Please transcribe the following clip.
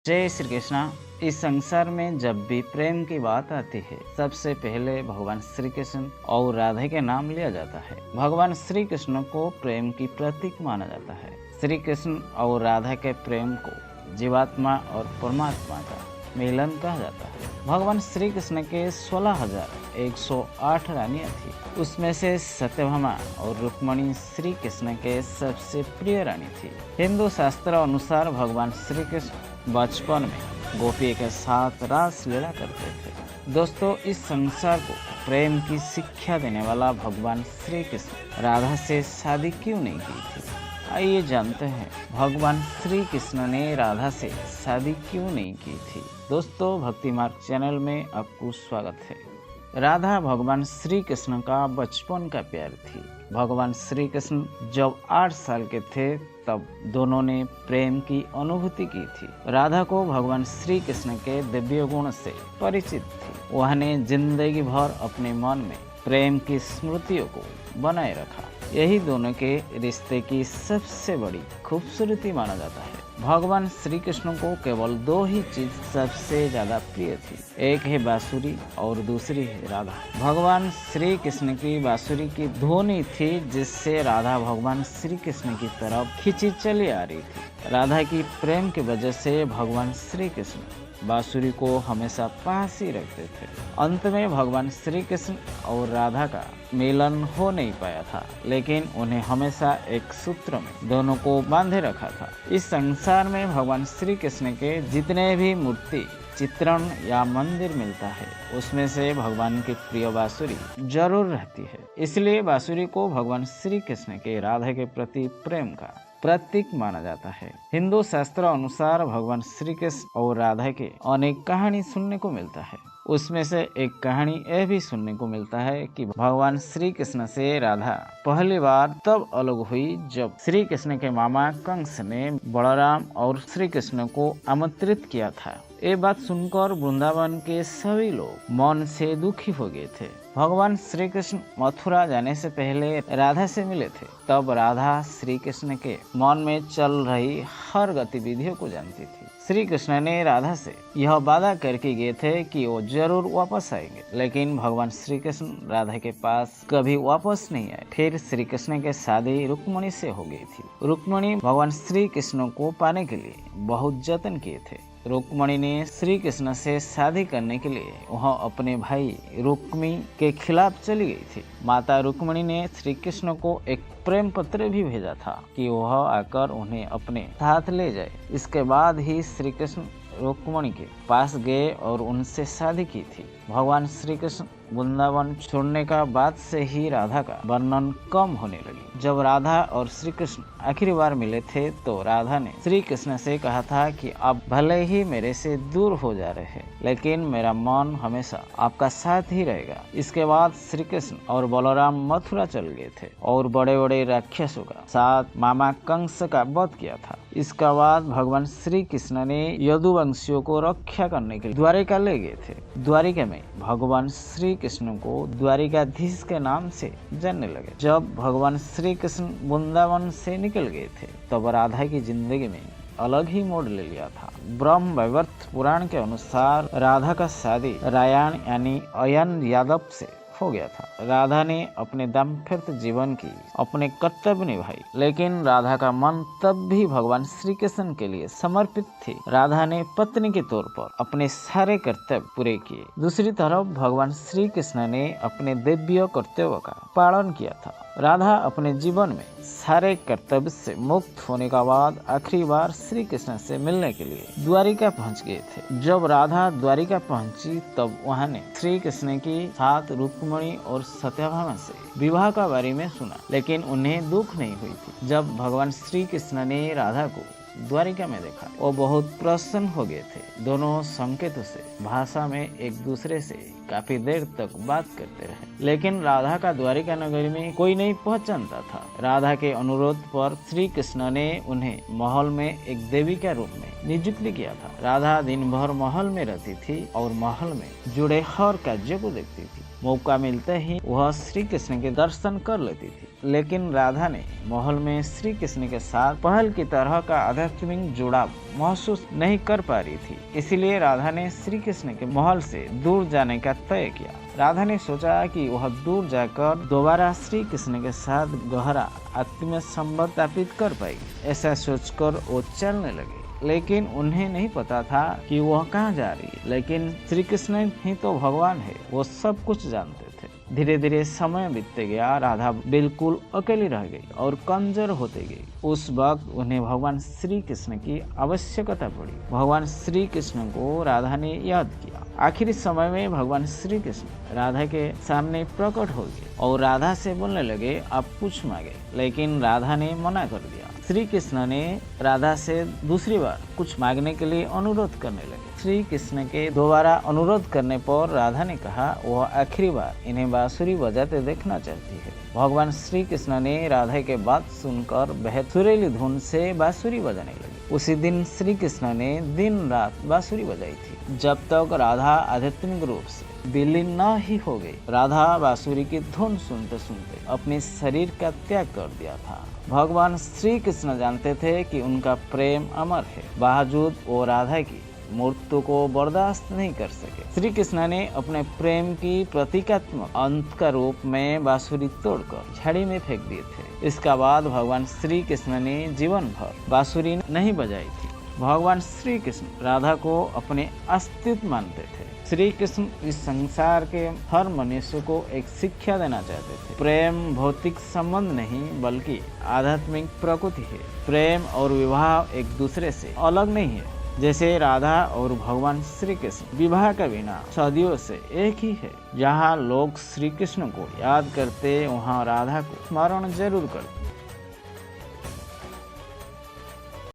जय श्री कृष्णा। इस संसार में जब भी प्रेम की बात आती है सबसे पहले भगवान श्री कृष्ण और राधे के नाम लिया जाता है। भगवान श्री कृष्ण को प्रेम की प्रतीक माना जाता है। श्री कृष्ण और राधा के प्रेम को जीवात्मा और परमात्मा का मिलन कहा जाता है। भगवान श्री कृष्ण के 16,108 रानियां थी, उसमें से सत्यभामा और रुक्मणी श्री कृष्ण के सबसे प्रिय रानी थी। हिंदू शास्त्र अनुसार भगवान श्री कृष्ण बचपन में गोपी के साथ रास लीला करते थे। दोस्तों, इस संसार को प्रेम की शिक्षा देने वाला भगवान श्री कृष्ण राधा से शादी क्यों नहीं की थी? आइए जानते हैं भगवान श्री कृष्ण ने राधा से शादी क्यों नहीं की थी। दोस्तों, भक्ति मार्ग चैनल में आपको स्वागत है। राधा भगवान श्री कृष्ण का बचपन का प्यार थी। भगवान श्री कृष्ण जब 8 साल के थे तब दोनों ने प्रेम की अनुभूति की थी। राधा को भगवान श्री कृष्ण के दिव्य गुण से परिचित थी। वह ने जिंदगी भर अपने मन में प्रेम की स्मृतियों को बनाए रखा। यही दोनों के रिश्ते की सबसे बड़ी खूबसूरती माना जाता है। भगवान श्री कृष्ण को केवल 2 ही चीज सबसे ज्यादा प्रिय थी, एक है बांसुरी और दूसरी है राधा। भगवान श्री कृष्ण की बांसुरी की ध्वनि थी जिससे राधा भगवान श्री कृष्ण की तरफ खींची चली आ रही थी। राधा की प्रेम की वजह से भगवान श्री कृष्ण बांसुरी को हमेशा पास ही रखते थे। अंत में भगवान श्री कृष्ण और राधा का मिलन हो नहीं पाया था, लेकिन उन्हें हमेशा एक सूत्र में दोनों को बांधे रखा था। इस संसार में भगवान श्री कृष्ण के जितने भी मूर्ति, चित्रण या मंदिर मिलता है, उसमें से भगवान की प्रिय बांसुरी जरूर रहती है। इसलिए बांसुरी को भगवान श्री कृष्ण के राधा के प्रति प्रेम का प्रतीक माना जाता है। हिंदू शास्त्र अनुसार भगवान श्री कृष्ण और राधा के अनेक कहानी सुनने को मिलता है। उसमें से एक कहानी यह भी सुनने को मिलता है कि भगवान श्री कृष्ण से राधा पहली बार तब अलग हुई जब श्री कृष्ण के मामा कंस ने बलराम और श्री कृष्ण को आमंत्रित किया था। ये बात सुनकर वृंदावन के सभी लोग मन से दुखी हो गए थे। भगवान श्री कृष्ण मथुरा जाने से पहले राधा से मिले थे। तब राधा श्री कृष्ण के मन में चल रही हर गतिविधियों को जानती थी। श्री कृष्ण ने राधा से यह वादा करके गए थे कि वो जरूर वापस आएंगे, लेकिन भगवान श्री कृष्ण राधा के पास कभी वापस नहीं आए। फिर श्री कृष्ण के शादी रुक्मणी से हो गई थी। रुक्मणी भगवान श्री कृष्ण को पाने के लिए बहुत जतन किए थे। रुक्मणी ने श्री कृष्ण से शादी करने के लिए वह अपने भाई रुक्मी के खिलाफ चली गई थी। माता रुक्मणी ने श्री कृष्ण को एक प्रेम पत्र भी भेजा था कि वह आकर उन्हें अपने साथ ले जाए। इसके बाद ही श्री कृष्ण रुक्मणी के पास गए और उनसे शादी की थी। भगवान श्री कृष्ण वृंदावन छोड़ने का बाद से ही राधा का वर्णन कम होने लगी। जब राधा और श्री कृष्ण आखिरी बार मिले थे तो राधा ने श्री कृष्ण से कहा था कि आप भले ही मेरे से दूर हो जा रहे हैं, लेकिन मेरा मन हमेशा आपका साथ ही रहेगा। इसके बाद श्री कृष्ण और बलराम मथुरा चल गए थे और बड़े बड़े राक्षसों का साथ मामा कंस का वध किया था। इसके बाद भगवान श्री कृष्ण ने यदुवंशियों को रक्षा करने के लिए द्वारिका ले गए थे। द्वारिका में भगवान श्री कृष्ण को द्वारिकाधीश के नाम से जानने लगे। जब भगवान श्री कृष्ण वृंदावन से निकल गए थे तब राधा की जिंदगी में अलग ही मोड़ ले लिया था। ब्रह्म वैवर्त पुराण के अनुसार राधा का शादी रायण यानी अयन यादव से हो गया था। राधा ने अपने दाम्पत्य जीवन की अपने कर्तव्य निभाई, लेकिन राधा का मन तब भी भगवान श्री कृष्ण के लिए समर्पित थी। राधा ने पत्नी के तौर पर अपने सारे कर्तव्य पूरे किए। दूसरी तरफ भगवान श्री कृष्ण ने अपने दिव्य कर्तव्यों का पालन किया था। राधा अपने जीवन में सारे कर्तव्य से मुक्त होने का बाद आखिरी बार श्री कृष्ण से मिलने के लिए द्वारिका पहुंच गए थे। जब राधा द्वारिका पहुंची तब वहां ने श्री कृष्ण के साथ रुक्मणी और सत्यभामा से विवाह का बारे में सुना, लेकिन उन्हें दुख नहीं हुई थी। जब भगवान श्री कृष्ण ने राधा को द्वारिका में देखा, वो बहुत प्रसन्न हो गए थे। दोनों संकेतों से भाषा में एक दूसरे से काफी देर तक बात करते रहे, लेकिन राधा का द्वारिका नगरी में कोई नहीं पहचानता था। राधा के अनुरोध पर श्री कृष्ण ने उन्हें महल में एक देवी के रूप में नियुक्त किया था। राधा दिन भर महल में रहती थी और महल में जुड़े हर कार्य को देखती थी। मौका मिलते ही वह श्री कृष्ण के दर्शन कर लेती थी। लेकिन राधा ने महल में श्री कृष्ण के साथ पहल की तरह का आध्यात्मिक जुड़ाव महसूस नहीं कर पा रही थी। इसलिए राधा ने श्री कृष्ण के महल से दूर जाने का तय किया। राधा ने सोचा कि वह दूर जाकर दोबारा श्री कृष्ण के साथ गहरा आत्मीय संबंध स्थापित कर पाएगी। ऐसा सोचकर वो चलने लगे, लेकिन उन्हें नहीं पता था कि वह कहाँ जा रही है। लेकिन श्री कृष्ण ही तो भगवान है, वो सब कुछ जानते थे। धीरे धीरे समय बीतते गया। राधा बिल्कुल अकेली रह गई और कमजोर होते गई। उस वक्त उन्हें भगवान श्री कृष्ण की आवश्यकता पड़ी। भगवान श्री कृष्ण को राधा ने याद किया। आखिरी समय में भगवान श्री कृष्ण राधा के सामने प्रकट हो गए और राधा से बोलने लगे, आप कुछ मांगे। लेकिन राधा ने मना कर दिया। श्री कृष्ण ने राधा से दूसरी बार कुछ मांगने के लिए अनुरोध करने लगे। श्री कृष्ण के दोबारा अनुरोध करने पर राधा ने कहा वह आखिरी बार इन्हें बांसुरी बजाते देखना चाहती है। भगवान श्री कृष्ण ने राधा के बात सुनकर बेहद सुरीली धुन से बांसुरी बजाने लगी। उसी दिन श्री कृष्ण ने दिन रात बांसुरी बजाई थी, जब तक राधा आध्यात्मिक रूप से विलीन न ही हो गई। राधा बांसुरी की धुन सुनते सुनते अपने शरीर का त्याग कर दिया था। भगवान श्री कृष्ण जानते थे कि उनका प्रेम अमर है, बावजूद वो राधा की मृत्यु को बर्दाश्त नहीं कर सके। श्री कृष्ण ने अपने प्रेम की प्रतीकात्मक अंत का रूप में बांसुरी तोड़कर झाड़ी में फेंक दिए थे। इसका बाद भगवान श्री कृष्ण ने जीवन भर बांसुरी नहीं बजाई थी। भगवान श्री कृष्ण राधा को अपने अस्तित्व मानते थे। श्री कृष्ण इस संसार के हर मनुष्य को एक शिक्षा देना चाहते थे। प्रेम भौतिक संबंध नहीं बल्कि आध्यात्मिक प्रकृति है। प्रेम और विवाह एक दूसरे से अलग नहीं है। जैसे राधा और भगवान श्री कृष्ण विवाह का बिना सदियों से एक ही है। जहाँ लोग श्री कृष्ण को याद करते वहाँ राधा को स्मरण जरूर करते।